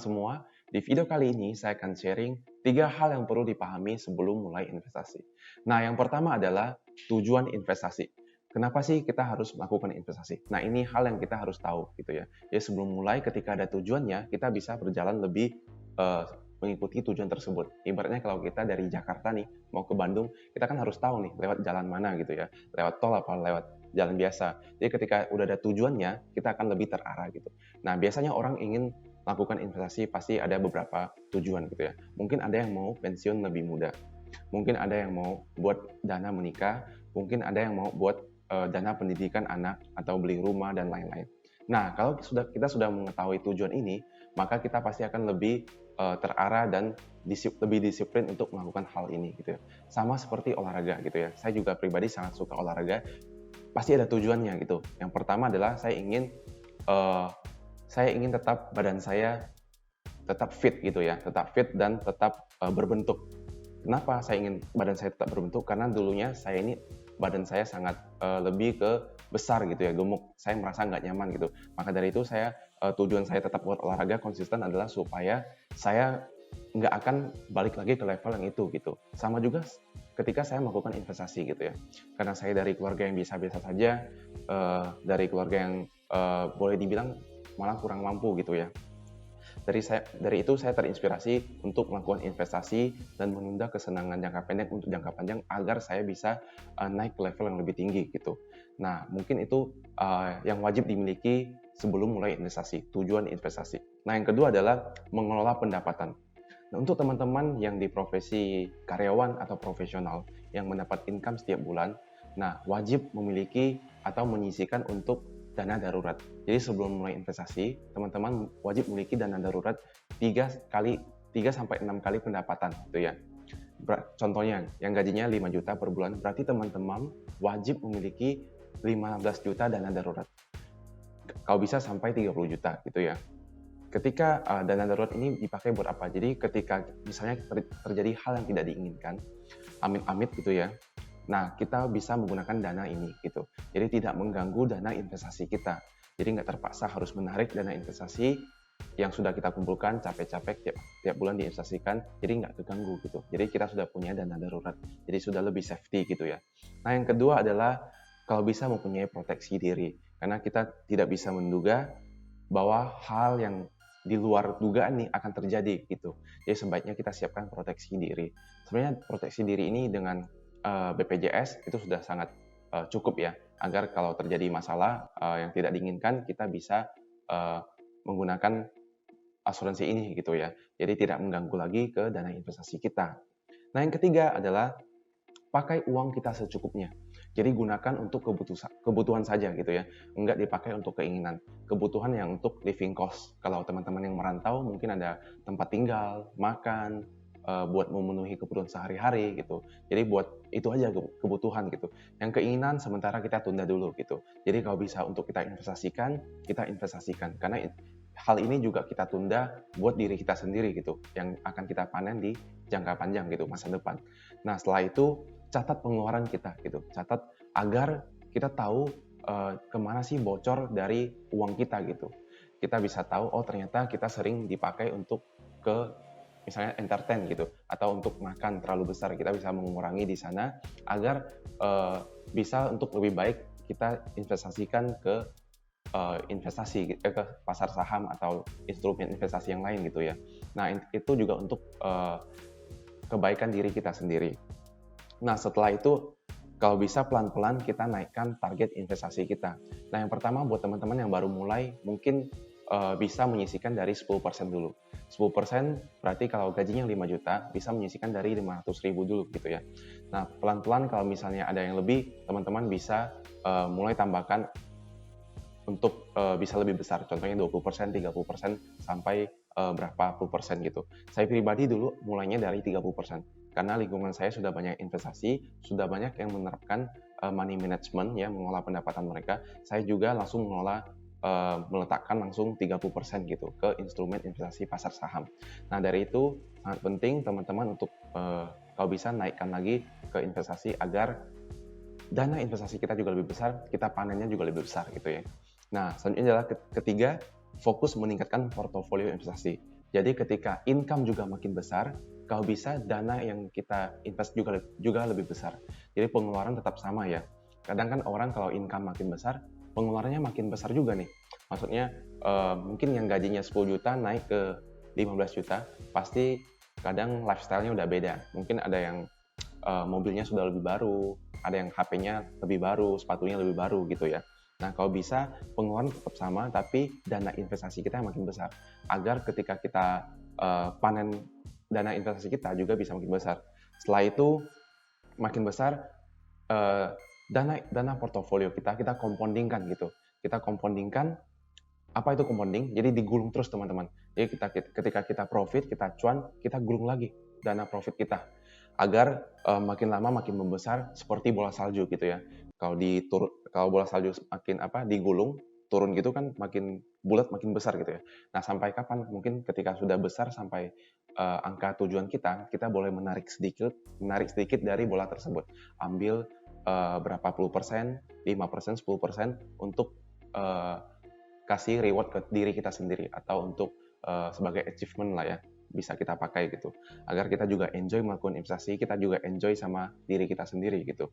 semua, di video kali ini saya akan sharing 3 hal yang perlu dipahami sebelum mulai investasi. Nah, yang pertama adalah tujuan investasi. Kenapa sih kita harus melakukan investasi? Nah, ini hal yang kita harus tahu gitu ya. Jadi sebelum mulai ketika ada tujuannya, kita bisa berjalan lebih eh, mengikuti tujuan tersebut. Ibaratnya kalau kita dari Jakarta nih mau ke Bandung, kita kan harus tahu nih lewat jalan mana gitu ya. Lewat tol apa lewat jalan biasa. Jadi ketika udah ada tujuannya, kita akan lebih terarah gitu. Nah, biasanya orang ingin lakukan investasi pasti ada beberapa tujuan gitu ya. Mungkin ada yang mau pensiun lebih muda. Mungkin ada yang mau buat dana menikah, mungkin ada yang mau buat dana pendidikan anak atau beli rumah dan lain-lain. Nah, kalau kita sudah mengetahui tujuan ini, maka kita pasti akan lebih terarah dan lebih disiplin untuk melakukan hal ini gitu ya. Sama seperti olahraga gitu ya. Saya juga pribadi sangat suka olahraga. Pasti ada tujuannya gitu. Yang pertama adalah saya ingin tetap badan saya tetap fit gitu ya, tetap fit dan tetap berbentuk. Kenapa saya ingin badan saya tetap berbentuk? Karena dulunya badan saya sangat lebih ke besar gitu ya, gemuk. Saya merasa nggak nyaman gitu. Maka dari itu tujuan saya tetap buat olahraga konsisten adalah supaya saya nggak akan balik lagi ke level yang itu gitu. Sama juga ketika saya melakukan investasi gitu ya. Karena saya dari keluarga yang biasa-biasa saja, dari keluarga yang boleh dibilang malah kurang mampu gitu ya. Dari itu saya terinspirasi untuk melakukan investasi dan menunda kesenangan jangka pendek untuk jangka panjang agar saya bisa naik ke level yang lebih tinggi gitu. Nah, mungkin itu yang wajib dimiliki sebelum mulai investasi, tujuan investasi. Nah, yang kedua adalah mengelola pendapatan. Nah, untuk teman-teman yang di profesi karyawan atau profesional yang mendapat income setiap bulan, nah wajib memiliki atau menyisihkan untuk dana darurat. Jadi sebelum mulai investasi, teman-teman wajib memiliki dana darurat 3 sampai 6 kali pendapatan gitu ya. Contohnya, yang gajinya 5 juta per bulan, berarti teman-teman wajib memiliki 15 juta dana darurat. Kalau bisa sampai 30 juta gitu ya. Ketika dana darurat ini dipakai buat apa? Jadi ketika misalnya terjadi hal yang tidak diinginkan, amit-amit gitu ya, nah, kita bisa menggunakan dana ini gitu. Jadi tidak mengganggu dana investasi kita. Jadi nggak terpaksa harus menarik dana investasi yang sudah kita kumpulkan capek-capek tiap bulan diinvestasikan, jadi nggak keganggu gitu. Jadi kita sudah punya dana darurat, jadi sudah lebih safety gitu ya. Nah, yang kedua adalah kalau bisa mempunyai proteksi diri. Karena kita tidak bisa menduga bahwa hal yang di luar dugaan nih akan terjadi gitu. Jadi sebaiknya kita siapkan proteksi diri. Sebenarnya proteksi diri ini dengan BPJS itu sudah sangat cukup ya, agar kalau terjadi masalah yang tidak diinginkan kita bisa menggunakan asuransi ini gitu ya. Jadi tidak mengganggu lagi ke dana investasi kita. Nah, yang ketiga adalah pakai uang kita secukupnya. Jadi gunakan untuk kebutuhan saja gitu ya. Enggak dipakai untuk keinginan. Kebutuhan yang untuk living cost. Kalau teman-teman yang merantau mungkin ada tempat tinggal, makan, buat memenuhi kebutuhan sehari-hari gitu. Jadi buat itu aja kebutuhan gitu. Yang keinginan sementara kita tunda dulu gitu. Jadi kalau bisa untuk kita investasikan. Karena hal ini juga kita tunda buat diri kita sendiri gitu. Yang akan kita panen di jangka panjang gitu, masa depan. Nah, setelah itu catat pengeluaran kita gitu. Catat agar kita tahu kemana sih bocor dari uang kita gitu. Kita bisa tahu, oh ternyata kita sering dipakai untuk ke misalnya entertain gitu, atau untuk makan terlalu besar, kita bisa mengurangi di sana agar bisa untuk lebih baik kita investasikan ke ke pasar saham atau instrumen investasi yang lain gitu ya. Nah, itu juga untuk kebaikan diri kita sendiri. Nah, setelah itu kalau bisa pelan-pelan kita naikkan target investasi kita. Nah, yang pertama buat teman-teman yang baru mulai mungkin bisa menyisihkan dari 10% dulu. 10% berarti kalau gajinya 5 juta, bisa menyisihkan dari 500.000 dulu gitu ya. Nah, pelan-pelan kalau misalnya ada yang lebih, teman-teman bisa mulai tambahkan untuk bisa lebih besar. Contohnya 20%, 30%, sampai berapa puluh persen gitu. Saya pribadi dulu mulainya dari 30%. Karena lingkungan saya sudah banyak investasi, sudah banyak yang menerapkan money management, ya, mengelola pendapatan mereka. Saya juga langsung meletakkan langsung 30% gitu ke instrumen investasi pasar saham. Nah, dari itu sangat penting teman-teman untuk kalau bisa naikkan lagi ke investasi agar dana investasi kita juga lebih besar, kita panennya juga lebih besar gitu ya. Nah, selanjutnya adalah ketiga, fokus meningkatkan portofolio investasi. Jadi ketika income juga makin besar, kalau bisa dana yang kita invest juga lebih besar. Jadi pengeluaran tetap sama ya. Kadang kan orang kalau income makin besar, pengeluarannya makin besar juga nih. Maksudnya mungkin yang gajinya 10 juta naik ke 15 juta, pasti kadang lifestyle-nya udah beda. Mungkin ada yang mobilnya sudah lebih baru, ada yang HP-nya lebih baru, sepatunya lebih baru gitu ya. Nah, kalau bisa pengeluaran tetap sama, tapi dana investasi kita makin besar. Agar ketika kita panen dana investasi kita juga bisa makin besar. Setelah itu makin besar, dana portofolio kita compoundingkan gitu. Kita compoundingkan, apa itu compounding? Jadi digulung terus teman-teman. Jadi ketika kita profit, kita cuan, kita gulung lagi dana profit kita. Agar makin lama makin membesar seperti bola salju gitu ya. Kalau bola salju makin digulung, turun gitu kan makin bulat, makin besar gitu ya. Nah, sampai kapan? Mungkin ketika sudah besar sampai angka tujuan kita boleh menarik sedikit dari bola tersebut. Ambil berapa puluh persen, 5%, 10% untuk kasih reward ke diri kita sendiri atau untuk sebagai achievement lah ya, bisa kita pakai gitu, agar kita juga enjoy melakukan investasi, kita juga enjoy sama diri kita sendiri gitu.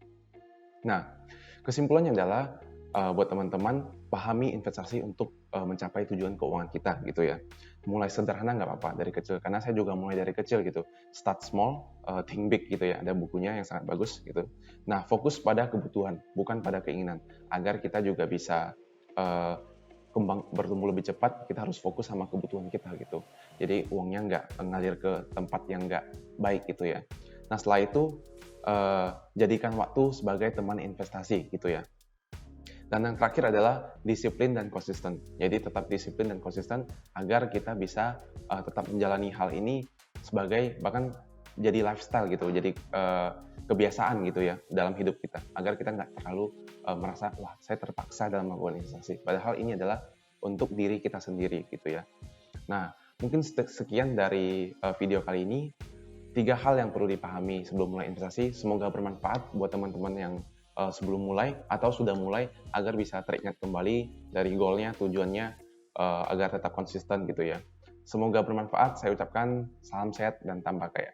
Nah, kesimpulannya adalah buat teman-teman, pahami investasi untuk mencapai tujuan keuangan kita gitu ya. Mulai sederhana nggak apa-apa dari kecil, karena saya juga mulai dari kecil gitu. Start small, think big gitu ya. Ada bukunya yang sangat bagus gitu. Nah, fokus pada kebutuhan, bukan pada keinginan, agar kita juga bisa bertumbuh lebih cepat. Kita harus fokus sama kebutuhan kita gitu. Jadi uangnya nggak ngalir ke tempat yang nggak baik gitu ya. Nah, setelah itu jadikan waktu sebagai teman investasi gitu ya. Dan yang terakhir adalah disiplin dan konsisten. Jadi tetap disiplin dan konsisten agar kita bisa tetap menjalani hal ini sebagai bahkan jadi lifestyle gitu, jadi kebiasaan gitu ya dalam hidup kita. Agar kita nggak terlalu merasa wah saya terpaksa dalam melakukan investasi. Padahal ini adalah untuk diri kita sendiri gitu ya. Nah, mungkin sekian dari video kali ini. 3 hal yang perlu dipahami sebelum mulai investasi. Semoga bermanfaat buat teman-teman yang sebelum mulai atau sudah mulai, agar bisa teringat kembali dari goalnya, tujuannya, agar tetap konsisten gitu ya. Semoga bermanfaat. Saya ucapkan salam sehat dan tambah kaya.